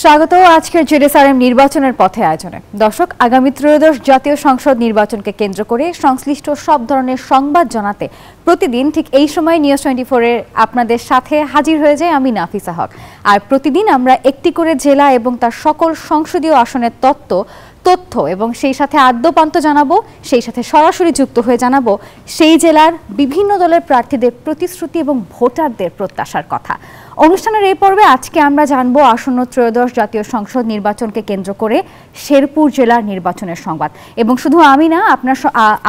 স্বাগত আজকের জেডএসআরএম নির্বাচনের পথে আয়োজনে। দর্শক, আগামী ত্রয়োদশ জাতীয় সংসদ নির্বাচনকে কেন্দ্র করে সংশ্লিষ্ট সব ধরনের সংবাদ জানাতে প্রতিদিন ঠিক এই সময় নিউজ 24 এর আপনাদের সাথে হাজির হয়ে যায় আমি নাফিসা হক। আর প্রতিদিন আমরা একটি করে জেলা এবং তার সকল সংসদীয় আসনের তথ্য এবং সেই সাথে আদ্যপান্ত জানাবো, সেই সাথে সরাসরি যুক্ত হয়ে জানাবো সেই জেলার বিভিন্ন দলের প্রার্থীদের প্রতিশ্রুতি এবং ভোটারদের প্রত্যাশার কথা। অনুষ্ঠানের এই পর্বে আজকে আমরা জানবো আসন্ন ত্রয়োদশ জাতীয় সংসদ নির্বাচনকে কেন্দ্র করে শেরপুর জেলার নির্বাচনের সংবাদ। এবং শুধু আমি না,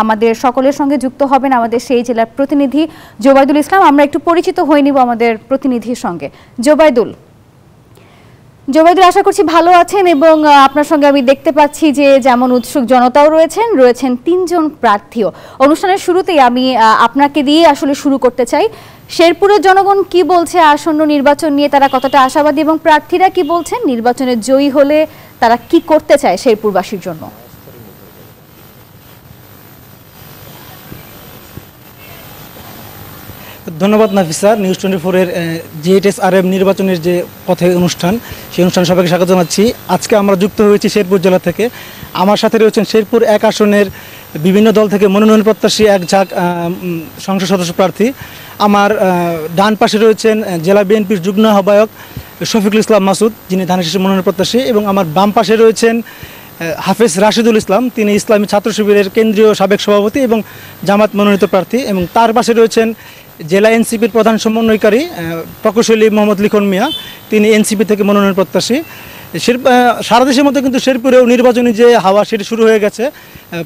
আমাদের সকলের সঙ্গে যুক্ত হবেন আমাদের সেই জেলার প্রতিনিধি জোবাইদুল ইসলাম। আমরা একটু পরিচিত হয়ে নিব আমাদের প্রতিনিধির সঙ্গে। জোবাইদুল, আশা করছি ভালো আছেন এবং আপনার সঙ্গে আমি দেখতে পাচ্ছি যে যেমন উৎসুক জনতাও রয়েছেন 3 জন প্রার্থীও। অনুষ্ঠানের শুরুতেই আমি আপনাকে দিয়ে আসলে শুরু করতে চাই। শেরপুরের জনগণ কি বলছে আসন্ন নির্বাচন নিয়ে, তারা কতটা আশাবাদী এবং প্রার্থীরা কি বলছেন, নির্বাচনে জয়ী হলে তারা কি করতে চায় শেরপুরবাসীর জন্য? ধন্যবাদ নাফিসা। নিউজ 24 এর জেডএসআরএম নির্বাচনের যে পথে অনুষ্ঠান, সেই অনুষ্ঠানে সবাইকে স্বাগত জানাচ্ছি। আজকে আমরা যুক্ত হয়েছি শেরপুর জেলা থেকে। আমার সাথে রয়েছেন শেরপুর 1 আসনের বিভিন্ন দল থেকে মনোনয়ন প্রত্যাশী এক ঝাঁক সংসদ সদস্য প্রার্থী। আমার ডান পাশে রয়েছেন জেলা বিএনপির যুগ্ম আহ্বায়ক শফিকুল ইসলাম মাসুদ, যিনি ধানের শীষের মনোনয়ন প্রত্যাশী, এবং আমার বাম পাশে রয়েছেন হাফেজ রাশিদুল ইসলাম, তিনি ইসলামী ছাত্র শিবিরের কেন্দ্রীয় সাবেক সভাপতি এবং জামাত মনোনীত প্রার্থী। এবং তার পাশে রয়েছেন জেলা এনসিপির প্রধান সমন্বয়কারী প্রকৌশলী মোহাম্মদ লিখন মিয়া, তিনি এনসিপি থেকে মনোনয়ন প্রত্যাশী। সারা দেশের মধ্যে কিন্তু শেরপুরেও নির্বাচনী যে হাওয়া সেটি শুরু হয়ে গেছে।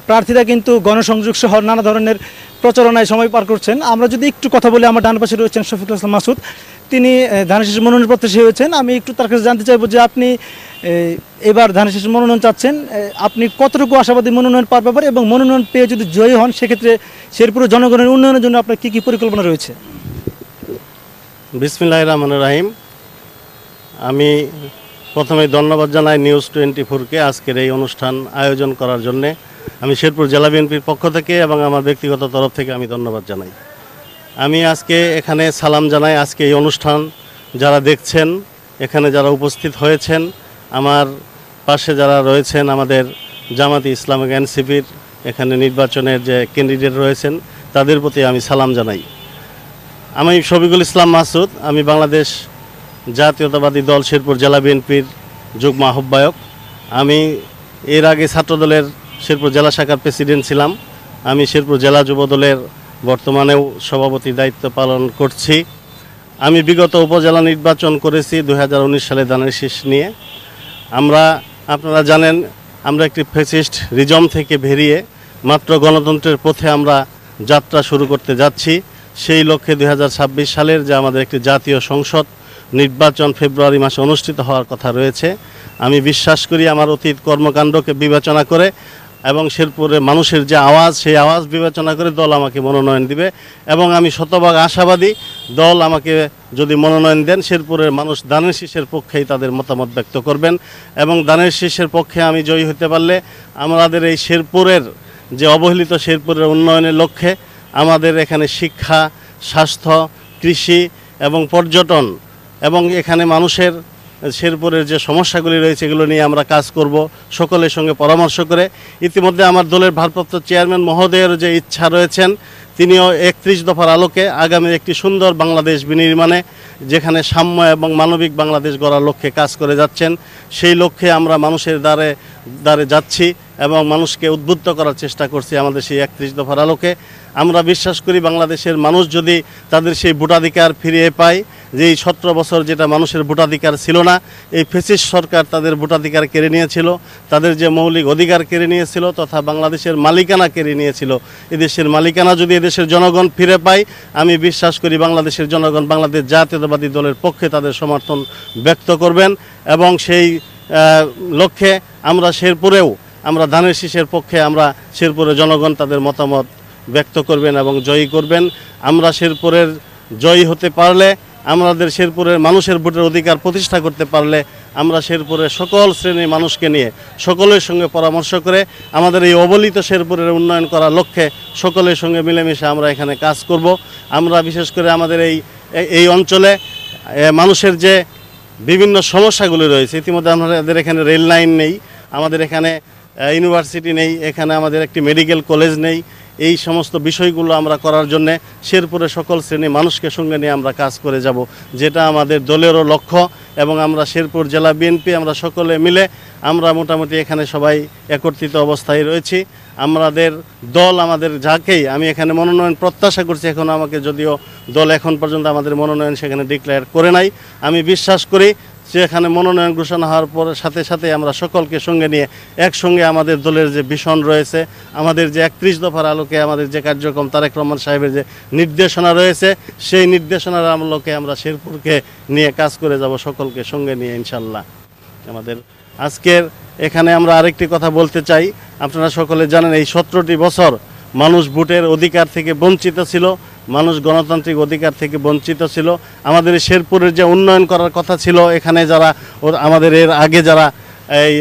প্রার্থীরা কিন্তু গণসংযোগ সহ নানা ধরনের প্রচারণায় সময় পার করছেন। আমরা যদি একটু কথা বলি, আমার ডান পাশে রয়েছেন শফিকুল ইসলাম মাসুদ, তিনি ধানের শীষের মনোনয়ন প্রত্যাশী হয়েছেন। আমি একটু তার কাছে জানতে চাইবো যে আপনি এবার ধানের শীষের মনোনয়ন চাচ্ছেন, আপনি কতটুকু আশাবাদী মনোনয়ন পাওয়ার ব্যাপারে, এবং মনোনয়ন পেয়ে যদি জয়ী হন সেক্ষেত্রে শেরপুরের জনগণের উন্নয়নের জন্য আপনার কী কী পরিকল্পনা রয়েছে? বিসমিল্লাহির রহমানির রহিম। আমি প্রথমে ধন্যবাদ জানাই নিউজ 24-কে আজকের এই অনুষ্ঠান আয়োজন করার জন্যে। আমি শেরপুর জেলা বিএনপির পক্ষ থেকে এবং আমার ব্যক্তিগত তরফ থেকে আমি ধন্যবাদ জানাই। আমি আজকে এখানে সালাম জানাই আজকে এই অনুষ্ঠান যারা দেখছেন, এখানে যারা উপস্থিত হয়েছেন, আমার পাশে যারা রয়েছেন আমাদের জামাতি ইসলামিক এনসিপির এখানে নির্বাচনের যে ক্যান্ডিডেট রয়েছেন, তাদের প্রতি আমি সালাম জানাই। আমি শফিকুল ইসলাম মাসুদ, আমি বাংলাদেশ জাতীয়তাবাদী দল শেরপুর জেলা বিএনপির যুগ্ম আহ্বায়ক। আমি এর আগে ছাত্রদলের শেরপুর জেলা শাখার প্রেসিডেন্ট ছিলাম। আমি শেরপুর জেলা যুবদলের বর্তমানেও সভাপতি দায়িত্ব পালন করছি। আমি বিগত উপজেলা নির্বাচন করেছি 2019 সালে ধানের শীষ নিয়ে। আপনারা জানেন, আমরা একটি ফ্যাসিস্ট রিজম থেকে বেরিয়ে মাত্র গণতন্ত্রের পথে আমরা যাত্রা শুরু করতে যাচ্ছি। সেই লক্ষ্যে 2026 সালের যে আমাদের একটি জাতীয় সংসদ নির্বাচন ফেব্রুয়ারি মাসে অনুষ্ঠিত হওয়ার কথা রয়েছে। আমি বিশ্বাস করি আমার অতীত কর্মকাণ্ডকে বিবেচনা করে এবং শেরপুরের মানুষের যে আওয়াজ, সেই আওয়াজ বিবেচনা করে দল আমাকে মনোনয়ন দিবে। এবং আমি শতভাগ আশাবাদী, দল আমাকে যদি মনোনয়ন দেন, শেরপুরের মানুষ ধানের শীষের পক্ষেই তাদের মতামত ব্যক্ত করবেন। এবং ধানের শীষের পক্ষে আমি জয়ী হতে পারলে আমাদের এই শেরপুরের যে অবহেলিত শেরপুরের উন্নয়নের লক্ষ্যে আমাদের এখানে শিক্ষা, স্বাস্থ্য, কৃষি এবং পর্যটন এবং এখানে মানুষের শেরপুরের যে সমস্যাগুলি রয়েছে এগুলো নিয়ে আমরা কাজ করব সকলের সঙ্গে পরামর্শ করে। ইতিমধ্যে আমার দলের ভারপ্রাপ্ত চেয়ারম্যান মহোদয়ের যে ইচ্ছা রয়েছেন, তিনিও 31 দফার আলোকে আগামী একটি সুন্দর বাংলাদেশ বিনির্মাণে, যেখানে সাম্য এবং মানবিক বাংলাদেশ গড়ার লক্ষ্যে কাজ করে যাচ্ছেন। সেই লক্ষ্যে আমরা মানুষের দ্বারে যাচ্ছি এবং মানুষকে উদ্বুদ্ধ করার চেষ্টা করছি আমাদের সেই 31 দফার আলোকে। আমরা বিশ্বাস করি বাংলাদেশের মানুষ যদি তাদের সেই ভোটাধিকার ফিরিয়ে পায়, যে এই 17 বছর যেটা মানুষের ভোটাধিকার ছিল না, এই ফ্যাসিস্ট সরকার তাদের ভোটাধিকার কেড়ে নিয়েছিল, তাদের যে মৌলিক অধিকার কেড়ে নিয়েছিল তথা বাংলাদেশের মালিকানা কেড়ে নিয়েছিল, এদেশের মালিকানা যদি এদেশের জনগণ ফিরে পায়, আমি বিশ্বাস করি বাংলাদেশের জনগণ বাংলাদেশ জাতীয়তাবাদী দলের পক্ষে তাদের সমর্থন ব্যক্ত করবেন। এবং সেই লক্ষ্যে আমরা শেরপুরেও আমরা ধানের শীষের পক্ষে আমরা শেরপুরের জনগণ তাদের মতামত ব্যক্ত করবেন এবং জয়ী করবেন। আমরা শেরপুরের জয়ী হতে পারলে, আমাদের শেরপুরের মানুষের ভোটের অধিকার প্রতিষ্ঠা করতে পারলে, আমরা শেরপুরের সকল শ্রেণীর মানুষকে নিয়ে সকলের সঙ্গে পরামর্শ করে আমাদের এই অবহেলিত শেরপুরের উন্নয়ন করার লক্ষ্যে সকলের সঙ্গে মিলেমিশে আমরা এখানে কাজ করব। আমরা বিশেষ করে আমাদের এই অঞ্চলে মানুষের যে বিভিন্ন সমস্যাগুলি রয়েছে। ইতিমধ্যে আমাদের এখানে রেল লাইন নেই, আমাদের এখানে ইউনিভার্সিটি নেই, এখানে আমাদের একটি মেডিকেল কলেজ নেই। এই সমস্ত বিষয়গুলো আমরা করার জন্যে শেরপুরে সকল শ্রেণী মানুষকে সঙ্গে নিয়ে আমরা কাজ করে যাব, যেটা আমাদের দলেরও লক্ষ্য। এবং আমরা শেরপুর জেলা বিএনপি আমরা সকলে মিলে আমরা মোটামুটি এখানে সবাই একত্রিত অবস্থায় রয়েছি। আমাদের দল আমাদের যাকেই আমি এখানে মনোনয়ন প্রত্যাশা করছি, এখন আমাকে যদিও দল এখন পর্যন্ত আমাদের মনোনয়ন সেখানে ডিক্লেয়ার করে নাই, আমি বিশ্বাস করি সেখানে মনোনয়ন ঘোষণা হওয়ার পর সাথে সাথে আমরা সকলকে সঙ্গে নিয়ে একসঙ্গে আমাদের দলের যে ভিশন রয়েছে, আমাদের যে 31 দফার আলোকে আমাদের যে কার্যক্রম তারেক রহমান সাহেবের যে নির্দেশনা রয়েছে, সেই নির্দেশনার আলোকে আমরা শেরপুরকে নিয়ে কাজ করে যাব সকলকে সঙ্গে নিয়ে ইনশাল্লাহ। আমাদের আজকের এখানে আমরা আরেকটি কথা বলতে চাই, আপনারা সকলে জানেন এই 17টি বছর মানুষ ভোটের অধিকার থেকে বঞ্চিত ছিল, মানুষ গণতান্ত্রিক অধিকার থেকে বঞ্চিত ছিল। আমাদের শেরপুরের যে উন্নয়ন করার কথা ছিল, এখানে যারা আমাদের এর আগে যারা এই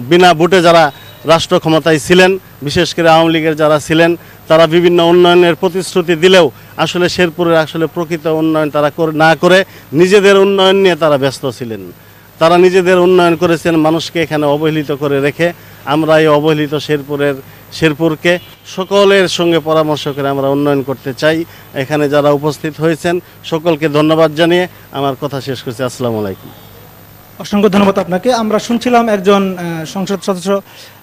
বিনা ভোটে যারা রাষ্ট্র ক্ষমতায় ছিলেন, বিশেষ করে আওয়ামী লীগের যারা ছিলেন, তারা বিভিন্ন উন্নয়নের প্রতিশ্রুতি দিলেও আসলে শেরপুরের আসলে প্রকৃত উন্নয়ন তারা না করে নিজেদের উন্নয়ন নিয়ে তারা ব্যস্ত ছিলেন। তারা নিজেদের উন্নয়ন করেছেন, মানুষকে এখানে অবহেলিত করে রেখে আমরা এই অবহেলিত শেরপুরকে সকলের সঙ্গে পরামর্শ করে আমরা উন্নয়ন করতে চাই। এখানে যারা উপস্থিত হয়েছেন সকলকে ধন্যবাদ জানিয়ে আমার কথা শেষ করছি। আসসালামু আলাইকুম। অসংখ্য ধন্যবাদ আপনাকে। আমরা শুনছিলাম একজন সংসদ সদস্য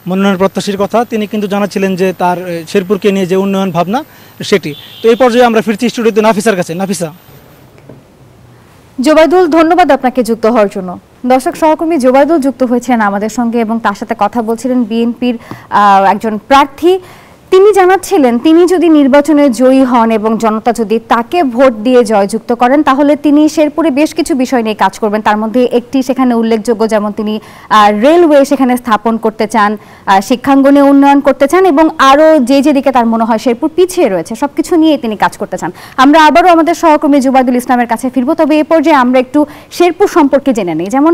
মনোনয়ন প্রত্যাশীর কথা, তিনি কিন্তু জানাচ্ছিলেন যে তার শেরপুরকে নিয়ে যে উন্নয়ন ভাবনা সেটি। তো এই পর্যায়ে আমরা ফিরছি স্টুডিওতে নাফিসার কাছে। নাফিসা। জোবাইদুল, ধন্যবাদ আপনাকে যুক্ত হওয়ার জন্য। দর্শক সহকর্মী জোবাইদুল যুক্ত হয়েছিলেন আমাদের সঙ্গে এবং তার সাথে কথা বলছিলেন বিএনপির একজন প্রার্থী। তিনি জানাচ্ছিলেন তিনি যদি নির্বাচনে জয়ী হন এবং জনতা যদি তাকে ভোট দিয়ে জয়যুক্ত করেন, তাহলে তিনি শেরপুরে বেশ কিছু বিষয় নিয়ে কাজ করবেন। তার মধ্যে একটি সেখানে উল্লেখযোগ্য, যেমন তিনি রেলওয়ে সেখানে স্থাপন করতে চান, শিক্ষাঙ্গনে উন্নয়ন করতে চান এবং আরও যে দিকে তার মনে হয় শেরপুর পিছিয়ে রয়েছে সবকিছু নিয়ে তিনি কাজ করতে চান। আমরা আবারও আমাদের সহকর্মী জুবাইদুল ইসলামের কাছে ফিরবো, তবে এ পর্যায়ে আমরা একটু শেরপুর সম্পর্কে জেনে নিই। যেমন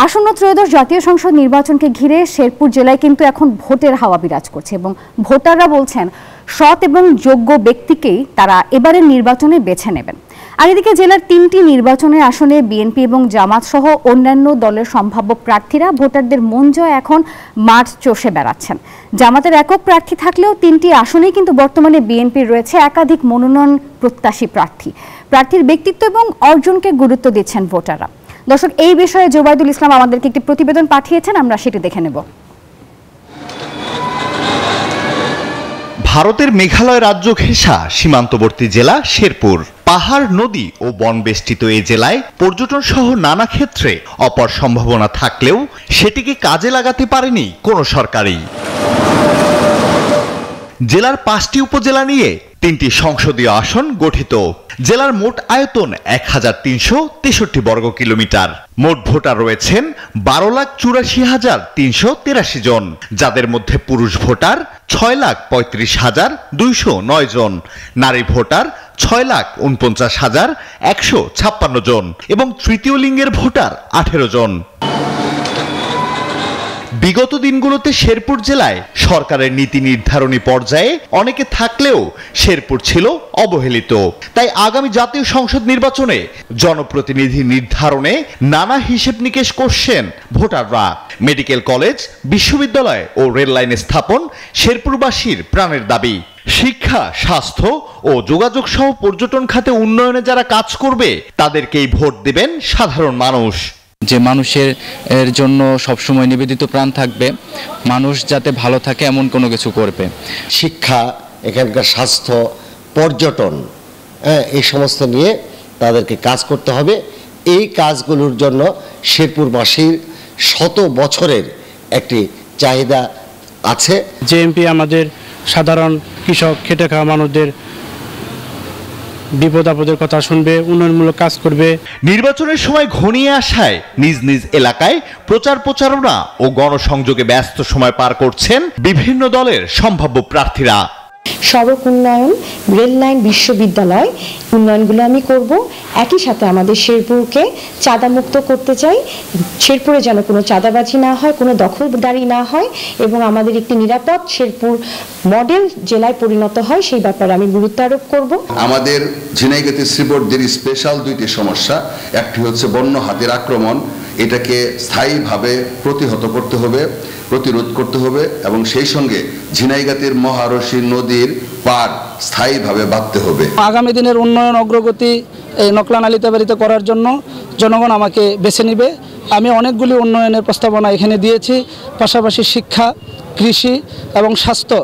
আসন্ন ত্রয়োদশ জাতীয় সংসদ নির্বাচনকে ঘিরে শেরপুর জেলায় কিন্তু এখন ভোটের হাওয়া বিরাজ করছে এবং ভোটাররা বলছেন সৎ এবং যোগ্য ব্যক্তিকেই তারা এবারের নির্বাচনে বেছে নেবেন। আর এদিকে জেলার 3টি নির্বাচনের আসনে বিএনপি এবং জামাত সহ অন্যান্য দলের সম্ভাব্য প্রার্থীরা ভোটারদের মন জয় এখন মাঠ চষে বেড়াচ্ছেন। জামাতের একক প্রার্থী থাকলেও 3টি আসনেই কিন্তু বর্তমানে বিএনপির রয়েছে একাধিক মনোনয়ন প্রত্যাশী প্রার্থী। প্রার্থীর ব্যক্তিত্ব এবং অর্জনকে গুরুত্ব দিচ্ছেন ভোটাররা। দর্শক, এই বিষয়ে জোবাইদুল ইসলাম আমাদেরকে একটি প্রতিবেদন পাঠিয়েছেন, আমরা সেটি দেখে নেব। ভারতের মেঘালয় রাজ্য ঘেঁষা সীমান্তবর্তী জেলা শেরপুর। পাহাড়, নদী ও বনবেষ্টিত এ জেলায় পর্যটন সহ নানা ক্ষেত্রে অপার সম্ভাবনা থাকলেও সেটিকে কাজে লাগাতে পারেনি কোনো সরকারই। জেলার 5টি উপজেলা নিয়ে 3টি সংসদীয় আসন গঠিত। জেলার মোট আয়তন 1363 বর্গ কিলোমিটার। মোট ভোটার রয়েছেন 12,84,383 জন, যাদের মধ্যে পুরুষ ভোটার 6,35,209 জন, নারী ভোটার 6,49,156 জন এবং তৃতীয় লিঙ্গের ভোটার 18 জন। বিগত দিনগুলোতে শেরপুর জেলায় সরকারের নীতি নির্ধারণী পর্যায়ে অনেকে থাকলেও শেরপুর ছিল অবহেলিত। তাই আগামী জাতীয় সংসদ নির্বাচনে জনপ্রতিনিধি নির্ধারণে নানা হিসেব নিকেশ করছেন ভোটাররা। মেডিকেল কলেজ, বিশ্ববিদ্যালয় ও রেল লাইন স্থাপন শেরপুরবাসীর প্রাণের দাবি। শিক্ষা, স্বাস্থ্য ও যোগাযোগ সহ পর্যটন খাতে উন্নয়নে যারা কাজ করবে তাদেরকেই ভোট দেবেন সাধারণ মানুষ। যে মানুষের জন্য সবসময় নিবেদিত প্রাণ থাকবে, মানুষ যাতে ভালো থাকে এমন কোনো কিছু করবে। শিক্ষা, এখানকার স্বাস্থ্য, পর্যটন, এই সমস্ত নিয়ে তাদেরকে কাজ করতে হবে। এই কাজগুলোর জন্য শেরপুরবাসীর শত বছরের একটি চাহিদা আছে। জেএমপি আমাদের সাধারণ কৃষক, খেটে খাওয়া মানুষদের বিপদ আপদের কথা শুনবে, উন্নয়নমূলক কাজ করবে। নির্বাচনের সময় ঘনিয়ে আসায় নিজ নিজ এলাকায় প্রচারণা ও গণসংযোগে ব্যস্ত সময় পার করছেন বিভিন্ন দলের সম্ভাব্য প্রার্থীরা। সড়ক উন্নয়ন, রেল লাইন, বিশ্ববিদ্যালয় উন্নয়নগুলো আমি করব একই সাথে আমাদের শেরপুরকে চাঁদামুক্ত করতে চাই। শেরপুরে যেন কোনো চাঁদাবাজি না হয়, কোনো দখলদারি না হয় এবং আমাদের একটি নিরাপদ শেরপুর মডেল জেলায় পরিণত হয়, সেই ব্যাপারে আমি গুরুত্ব আরোপ করব। আমাদের ঝিনাইগাতি শ্রীবর্দীর স্পেশাল দুইটি সমস্যা, একটি হচ্ছে বন্য হাতির আক্রমণ, এটাকে স্থায়ীভাবে প্রতিহত করতে হবে, প্রতিরোধ করতে হবে এবং সেই সঙ্গে ঝিনাইগাতির মহারশী নদীর পার স্থায়ীভাবে বাঁধতে হবে। আগামী দিনের উন্নয়ন অগ্রগতি এই নকলা নালিতাবাড়িতে করার জন্য জনগণ আমাকে বেছে নেবে। আমি অনেকগুলি উন্নয়নের প্রস্তাবনা এখানে দিয়েছি, পাশাপাশি শিক্ষা, কৃষি এবং স্বাস্থ্য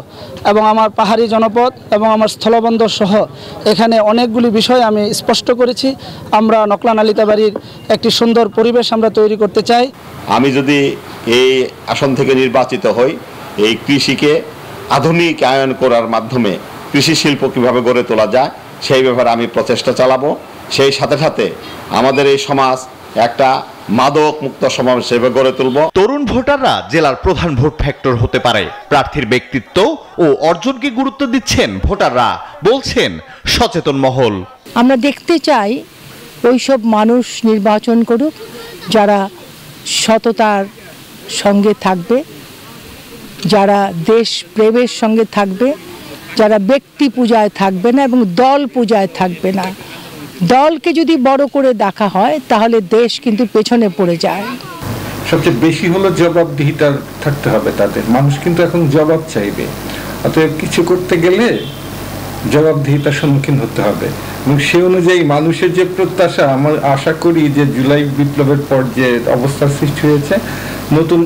এবং আমার পাহাড়ি জনপদ এবং আমার স্থলবন্দর সহ এখানে অনেকগুলি বিষয় আমি স্পষ্ট করেছি। আমরা নকলা নালিতাবাড়ির একটি সুন্দর পরিবেশ আমরা তৈরি করতে চাই। আমি যদি এই আসন থেকে নির্বাচিত হই, এই কৃষিকে আধুনিকায়ন করার মাধ্যমে কৃষি শিল্প কীভাবে গড়ে তোলা যায় সেই ব্যাপারে আমি প্রচেষ্টা চালাবো। সেই সাথে সাথে আমাদের এই সমাজ একটা মাদক মুক্ত সমাজ হিসেবে গড়ে তুলব। তরুণ ভোটাররা জেলার প্রধান ভোট ফ্যাক্টর হতে পারে। প্রার্থীর ব্যক্তিত্ব ও অর্জনকে গুরুত্ব দিচ্ছেন ভোটাররা, বলছেন সচেতন মহল। আমরা দেখতে চাই ওইসব মানুষ নির্বাচন করুক যারা সততার সঙ্গে থাকবে, যারা দেশ প্রেমের সঙ্গে থাকবে, যারা ব্যক্তি পূজায় থাকবে না এবং দল পূজায় থাকবে না। দলকে যদি বড় করে দেখা হয় তাহলে দেশ কিন্তু পেছনে পড়ে যায়। সবচেয়ে বেশি হলো জবাবদিহিতা থাকতে হবে তাদের। মানুষ কিন্তু এখন জবাব চাইবে, অতএব কিছু করতে গেলে জবাবদিহিতার সম্মুখীন হতে হবে এবং সে অনুযায়ী মানুষের যে প্রত্যাশা, আমরা আশা করি যে জুলাই বিপ্লবের পর যে অবস্থা সৃষ্টি হয়েছে, নতুন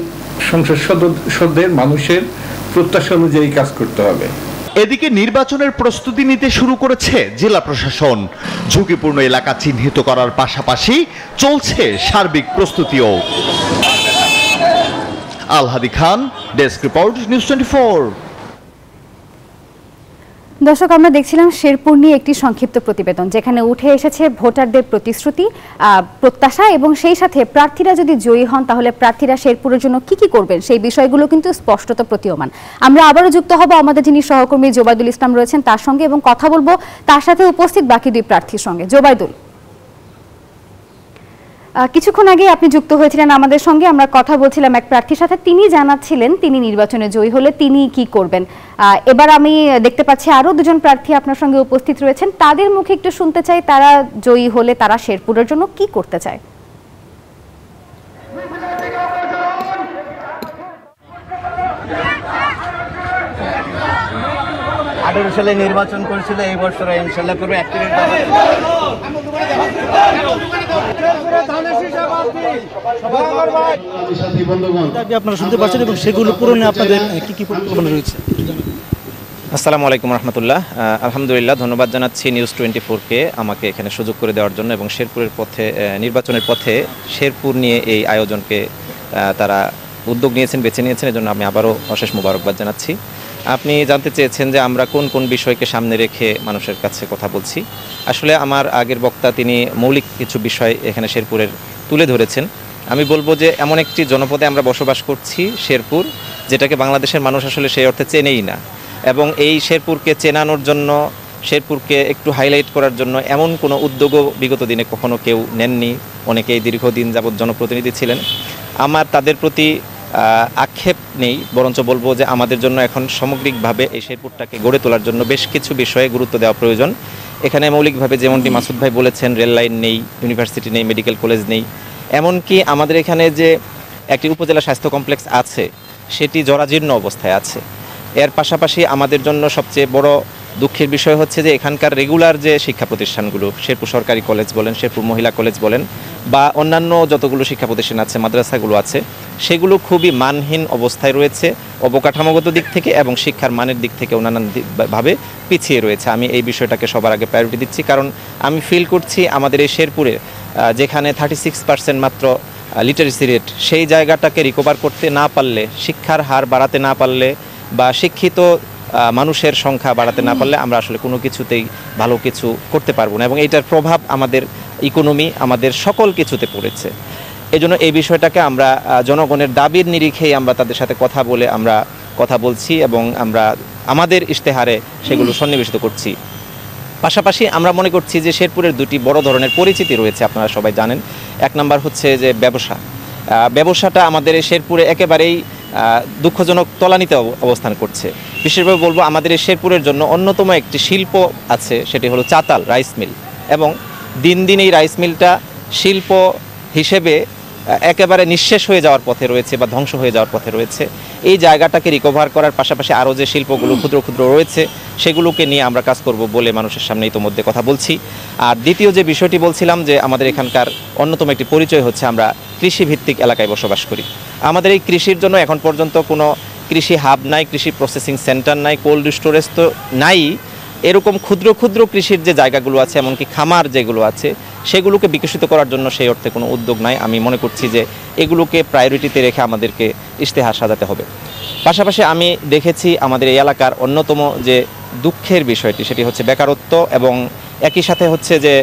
সংসদ সদস্যদের মানুষের প্রত্যাশা অনুযায়ী কাজ করতে হবে। এদিকে নির্বাচনের প্রস্তুতি নিতে শুরু করেছে জেলা প্রশাসন। ঝুঁকিপূর্ণ এলাকা চিহ্নিত করার পাশাপাশি চলছে সার্বিক প্রস্তুতিও। আলহাদি খান, ডেস্ক রিপোর্ট, নিউজ 24। দর্শক, আমরা দেখছিলাম শেরপুর নিয়ে একটি সংক্ষিপ্ত প্রতিবেদন, যেখানে উঠে এসেছে ভোটারদের প্রতিশ্রুতি, প্রত্যাশা এবং সেই সাথে প্রার্থীরা যদি জয়ী হন তাহলে প্রার্থীরা শেরপুরের জন্য কি কি করবেন সেই বিষয়গুলো কিন্তু স্পষ্টত প্রতীয়মান। আমরা আবারও যুক্ত হব আমাদের যিনি সহকর্মী জোবাইদুল ইসলাম রয়েছেন তার সঙ্গে এবং কথা বলবো তার সাথে উপস্থিত বাকি দুই প্রার্থীর সঙ্গে। জোবাইদুল, কিছুক্ষণ আগে আপনি যুক্ত হয়েছিলেন আমাদের সঙ্গে, আমরা কথা বলছিলাম এক প্রার্থীর সাথে, তিনি জানাচ্ছিলেন তিনি নির্বাচনে জয়ী হলে তিনি কি করবেন। এবার আমি দেখতে পাচ্ছি আরো দুজন প্রার্থী আপনার সঙ্গে উপস্থিত রয়েছেন, তাদের মুখে একটু শুনতে চাই তারা জয়ী হলে তারা শেরপুরের জন্য কি করতে চায়। 18 সালে নির্বাচন করেছিল, এই বছর ইনশাআল্লাহ করবে। আপনারা শুনতে পাচ্ছেন এবং সেগুলো পূরণে আপনাদের কি কি পরিকল্পনা রয়েছে? আসসালামু আলাইকুম রহমতুল্লাহ। আলহামদুলিল্লাহ, ধন্যবাদ জানাচ্ছি নিউজ 24-কে আমাকে এখানে সুযোগ করে দেওয়ার জন্য এবং শেরপুরের পথে নির্বাচনের পথে শেরপুর নিয়ে এই আয়োজনকে তারা উদ্যোগ নিয়েছেন, বেছে নিয়েছেন, এজন্য আমি আবারও অশেষ মোবারকবাদ জানাচ্ছি। আপনি জানতে চেয়েছেন যে আমরা কোন কোন বিষয়কে সামনে রেখে মানুষের কাছে কথা বলছি। আসলে আমার আগের বক্তা তিনি মৌলিক কিছু বিষয় এখানে শেরপুরের তুলে ধরেছেন। আমি বলবো যে এমন একটি জনপদে আমরা বসবাস করছি, শেরপুর, যেটাকে বাংলাদেশের মানুষ আসলে সেই অর্থে চেনেই না, এবং এই শেরপুরকে চেনানোর জন্য, শেরপুরকে একটু হাইলাইট করার জন্য এমন কোনো উদ্যোগও বিগত দিনে কখনো কেউ নেননি। অনেকেই দীর্ঘদিন যাবৎ জনপ্রতিনিধি ছিলেন। আমার তাদের প্রতি আক্ষেপ নেই, বরঞ্চ বলবো যে আমাদের জন্য এখন সামগ্রিকভাবে এই শেরপুরটাকে গড়ে তোলার জন্য বেশ কিছু বিষয়ে গুরুত্ব দেওয়া প্রয়োজন। এখানে মৌলিকভাবে যেমনটি মাসুদ ভাই বলেছেন, রেল লাইন নেই, ইউনিভার্সিটি নেই, মেডিকেল কলেজ নেই, এমনকি আমাদের এখানে যে একটি উপজেলা স্বাস্থ্য কমপ্লেক্স আছে সেটি জরাজীর্ণ অবস্থায় আছে। এর পাশাপাশি আমাদের জন্য সবচেয়ে বড় দুঃখের বিষয় হচ্ছে যে এখানকার রেগুলার যে শিক্ষা প্রতিষ্ঠানগুলো, শেরপুর সরকারি কলেজ বলেন, শেরপুর মহিলা কলেজ বলেন, বা অন্যান্য যতগুলো শিক্ষা প্রতিষ্ঠান আছে, মাদ্রাসাগুলো আছে, সেগুলো খুবই মানহীন অবস্থায় রয়েছে অবকাঠামোগত দিক থেকে এবং শিক্ষার মানের দিক থেকে নানানভাবে পিছিয়ে রয়েছে। আমি এই বিষয়টাকে সবার আগে প্রায়োরিটি দিচ্ছি, কারণ আমি ফিল করছি আমাদের এই শেরপুরে যেখানে 36% মাত্র লিটারেসি রেট, সেই জায়গাটাকে রিকভার করতে না পারলে, শিক্ষার হার বাড়াতে না পারলে বা শিক্ষিত মানুষের সংখ্যা বাড়াতে না পারলে আমরা আসলে কোনো কিছুতেই ভালো কিছু করতে পারবো না, এবং এইটার প্রভাব আমাদের ইকোনমি, আমাদের সকল কিছুতে পড়েছে। এজন্য এই বিষয়টাকে আমরা জনগণের দাবির নিরিখেই আমরা তাদের সাথে কথা বলে আমরা কথা বলছি এবং আমরা আমাদের ইশতেহারে সেগুলো সন্নিবেশিত করছি। পাশাপাশি আমরা মনে করছি যে শেরপুরের দুটি বড় ধরনের পরিচিতি রয়েছে, আপনারা সবাই জানেন। এক নাম্বার হচ্ছে যে ব্যবসাটা আমাদের এই শেরপুরে একেবারেই দুঃখজনক তলানিতে অবস্থান করছে। বিশেষভাবে বলবো আমাদের এই শেরপুরের জন্য অন্যতম একটি শিল্প আছে, সেটি হলো চাতাল রাইস মিল, এবং দিন দিন এই রাইস মিলটা শিল্প হিসেবে একেবারে নিঃশেষ হয়ে যাওয়ার পথে রয়েছে বা ধ্বংস হয়ে যাওয়ার পথে রয়েছে। এই জায়গাটাকে রিকভার করার পাশাপাশি আরও যে শিল্পগুলো ক্ষুদ্র ক্ষুদ্র রয়েছে সেগুলোকে নিয়ে আমরা কাজ করব বলে মানুষের সামনে ইতোমধ্যে কথা বলছি। আর দ্বিতীয় যে বিষয়টি বলছিলাম যে আমাদের এখানকার অন্যতম একটি পরিচয় হচ্ছে আমরা কৃষিভিত্তিক এলাকায় বসবাস করি। আমাদের এই কৃষির জন্য এখন পর্যন্ত কোনো কৃষি হাব নাই, কৃষি প্রসেসিং সেন্টার নাই, কোল্ড স্টোরেজ তো নাই। এরকম ক্ষুদ্র ক্ষুদ্র কৃষির যে জায়গাগুলো আছে, এমনকি খামার যেগুলো আছে, সেগুলোকে বিকশিত করার জন্য সেই অর্থে কোনো উদ্যোগ নাই। আমি মনে করছি যে এগুলোকে প্রায়োরিটিতে রেখে আমাদেরকে ইশতেহার সাজাতে হবে। পাশাপাশি আমি দেখেছি আমাদের এই এলাকার অন্যতম যে দুঃখের বিষয়টি সেটি হচ্ছে বেকারত্ব, এবং একই সাথে হচ্ছে যে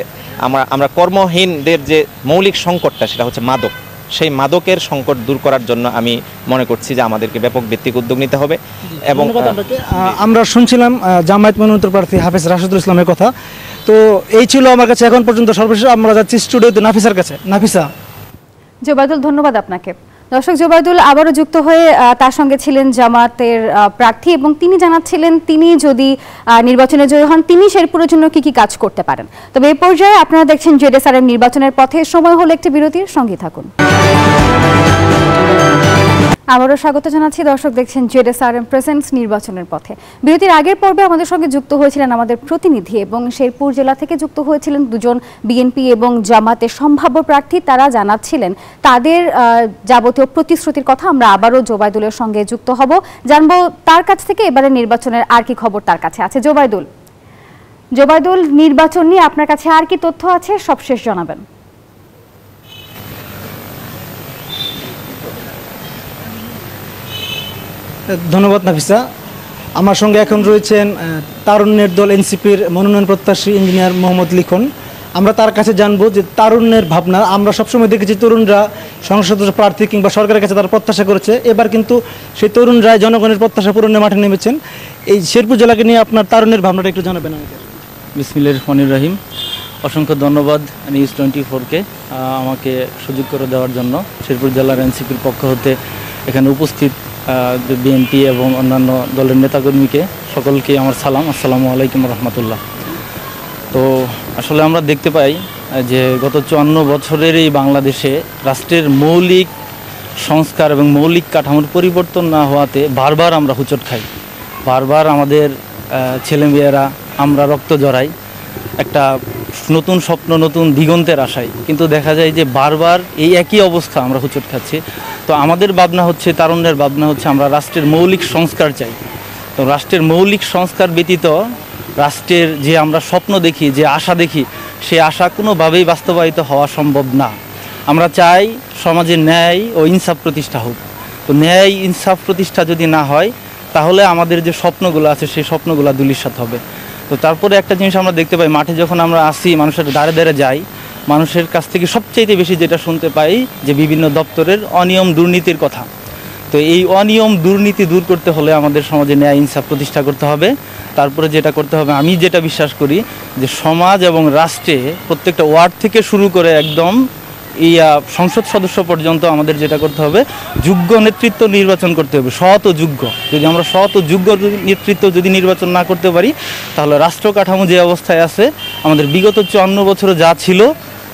আমরা কর্মহীনদের যে মৌলিক সংকটটা সেটা হচ্ছে মাদক। সেই মাদকের সংকট দূর করার জন্য আমি মনে করছি যে আমাদেরকে ব্যাপক ভিত্তিক উদ্যোগ নিতে হবে। এবং আমরা শুনছিলাম জামায়াত মনোনীত প্রার্থী হাফেজ রাশেদুল ইসলামের কথা। তো এই ছিল আমার কাছে এখন পর্যন্ত সর্বশেষ। আমরা যাচ্ছি স্টুডিওতে নাফিসার কাছে। নাফিসা। জোবাইদুল, ধন্যবাদ আপনাকে। দর্শক, জোবাইদুল আবারও যুক্ত হয়ে তার সঙ্গে ছিলেন জামাতের প্রার্থী, এবং তিনি জানাচ্ছিলেন তিনি যদি নির্বাচনে জয়ী হন তিনি শেরপুরের জন্য কি কি কাজ করতে পারেন। তবে এই পর্যায়ে আপনারা দেখছেন জেডএসআরএম নির্বাচনের পথে। সময় হলো একটি বিরতির, সঙ্গে থাকুন। আবারও স্বাগত জানাচ্ছি। দর্শক, দেখছেন জেডএসআরএম প্রেজেন্টস নির্বাচনের পথে। বিরতির আগের পর্বে আমাদের সঙ্গে যুক্ত হয়েছিলেন আমাদের প্রতিনিধি, এবং শেরপুর জেলা থেকে যুক্ত হয়েছিলেন দুজন বিএনপি এবং জামাতের সম্ভাব্য প্রার্থী। তারা জানাচ্ছিলেন তাদের যাবতীয় প্রতিশ্রুতির কথা। আমরা আবারও জোবাইদুলের সঙ্গে যুক্ত হব, জানবো তার কাছ থেকে এবারে নির্বাচনের আর কি খবর তার কাছে আছে। জোবাইদুল, নির্বাচন নিয়ে আপনার কাছে আর কি তথ্য আছে সবশেষ জানাবেন। ধন্যবাদ নাফিসা। আমার সঙ্গে এখন রয়েছেন তারুণ্যের দল এনসিপির মনোনয়ন প্রত্যাশী ইঞ্জিনিয়ার মোহাম্মদ লিখন। আমরা তার কাছে জানবো যে তারুণ্যের ভাবনা। আমরা সবসময় দেখেছি তরুণরা সংসদ প্রার্থী কিংবা সরকারের কাছে তারা প্রত্যাশা করেছে, এবার কিন্তু সেই তরুণরাই জনগণের প্রত্যাশা পূরণের মাঠে নেমেছেন। এই শেরপুর জেলাকে নিয়ে আপনার তারুণ্যের ভাবনাটা একটু জানাবেন আমাকে। বিসমিল্লাহির রহমানির রহিম। অসংখ্য ধন্যবাদ নিউজ 24-কে আমাকে সুযোগ করে দেওয়ার জন্য। শেরপুর জেলার এনসিপির পক্ষ হতে এখানে উপস্থিত বিএনপি এবং অন্যান্য দলের নেতাকর্মীকে সকলকে আমার সালাম, আসসালামু আলাইকুম রহমতুল্লাহ। তো আসলে আমরা দেখতে পাই যে গত 54 বছরের এই বাংলাদেশে রাষ্ট্রের মৌলিক সংস্কার এবং মৌলিক কাঠামোর পরিবর্তন না হওয়াতে বারবার আমরা হুঁচট খাই। বারবার আমাদের ছেলেমেয়েরা আমরা রক্ত জড়াই একটা নতুন স্বপ্ন, নতুন দিগন্তের আশায়, কিন্তু দেখা যায় যে বারবার এই একই অবস্থা, আমরা হুঁচট খাচ্ছি। তো আমাদের ভাবনা হচ্ছে, তারুণ্যের ভাবনা হচ্ছে আমরা রাষ্ট্রের মৌলিক সংস্কার চাই। তো রাষ্ট্রের মৌলিক সংস্কার ব্যতীত রাষ্ট্রের যে আমরা স্বপ্ন দেখি, যে আশা দেখি, সে আশা কোনোভাবেই বাস্তবায়িত হওয়া সম্ভব না। আমরা চাই সমাজে ন্যায় ও ইনসাফ প্রতিষ্ঠা হোক। তো ন্যায় ইনসাফ প্রতিষ্ঠা যদি না হয় তাহলে আমাদের যে স্বপ্নগুলো আছে সেই স্বপ্নগুলো ধূলিসাৎ হবে। তো তারপরে একটা জিনিস আমরা দেখতে পাই, মাঠে যখন আমরা আসি, মানুষের দাঁড়ে দাঁড়ে যাই, মানুষের কাছ থেকে সবচাইতে বেশি যেটা শুনতে পাই যে বিভিন্ন দপ্তরের অনিয়ম দুর্নীতির কথা। তো এই অনিয়ম দুর্নীতি দূর করতে হলে আমাদের সমাজে ন্যায় ইনসাফ প্রতিষ্ঠা করতে হবে। তারপরে যেটা করতে হবে, আমি যেটা বিশ্বাস করি যে সমাজ এবং রাষ্ট্রে প্রত্যেকটা ওয়ার্ড থেকে শুরু করে একদম এই সংসদ সদস্য পর্যন্ত আমাদের যেটা করতে হবে, যোগ্য নেতৃত্ব নির্বাচন করতে হবে, সৎ ও যোগ্য। যদি আমরা সৎ ও যোগ্য নেতৃত্ব যদি নির্বাচন না করতে পারি তাহলে রাষ্ট্র কাঠামো যে অবস্থায় আছে, আমাদের বিগত 54 বছরে যা ছিল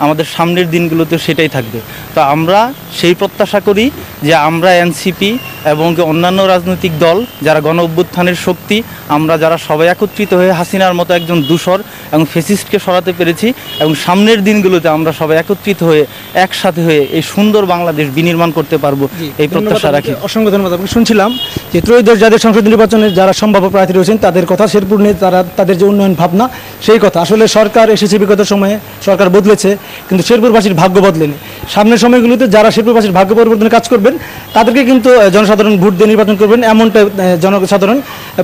আমাদের সামনের দিনগুলোতে সেটাই থাকবে। তো আমরা সেই প্রত্যাশা করি যে আমরা এনসিপি এবং অন্যান্য রাজনৈতিক দল যারা গণ অভ্যুত্থানের শক্তি, আমরা যারা সবাই একত্রিত হয়ে হাসিনার মতো একজন দূষর এবং ফেসিস্টকে সরাতে পেরেছি, এবং সামনের দিনগুলোতে আমরা সবাই একত্রিত হয়ে একসাথে হয়ে এই সুন্দর বাংলাদেশ বিনির্মাণ করতে পারবো, এই প্রত্যাশা রাখি। অসংখ্য ধন্যবাদ। আপনি শুনছিলাম যে ত্রয়োদশ জাতীয় সংসদ নির্বাচনে যারা সম্ভাব্য প্রার্থী রয়েছেন তাদের কথা, শেরপুর নিয়ে তাদের যে উন্নয়ন ভাবনা সেই কথা। আসলে সরকার এসেছে বিগত সময়ে, সরকার বদলেছে, কিন্তু শেরপুরবাসীর ভাগ্য বদলেনি। সামনের সময়গুলোতে যারা শেরপুরবাসীর ভাগ্য পরিবর্তনের কাজ করবেন তাদেরকে কিন্তু জনসাধারণ ভোট দিয়ে নির্বাচন করবেন, এমনটা জনসাধারণ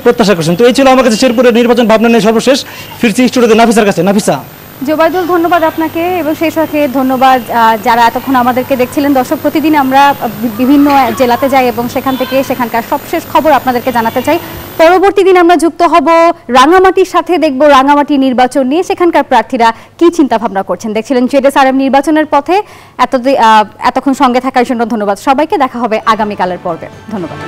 প্রত্যাশা করছেন। তো এই ছিল আমার কাছে শেরপুরের নির্বাচন ভাবনা নিয়ে সর্বশেষ। ফিরছি স্টুডিওতে নাফিসার কাছে। নাফিসা। জোবাইদুল, ধন্যবাদ আপনাকে এবং সেই সাথে ধন্যবাদ যারা এতক্ষণ আমাদেরকে দেখছিলেন। দর্শক, প্রতিদিন আমরা বিভিন্ন জেলাতে যাই এবং সেখান থেকে সেখানকার সবশেষ খবর আপনাদেরকে জানাতে চাই। পরবর্তী দিন আমরা যুক্ত হব রাঙামাটির সাথে, দেখব রাঙামাটি নির্বাচন নিয়ে সেখানকার প্রার্থীরা কি চিন্তা ভাবনা করছেন। দেখছিলেন জেডএসআরএম নির্বাচনের পথে। এতক্ষণ সঙ্গে থাকার জন্য ধন্যবাদ সবাইকে। দেখা হবে আগামীকালের পর্বে। ধন্যবাদ।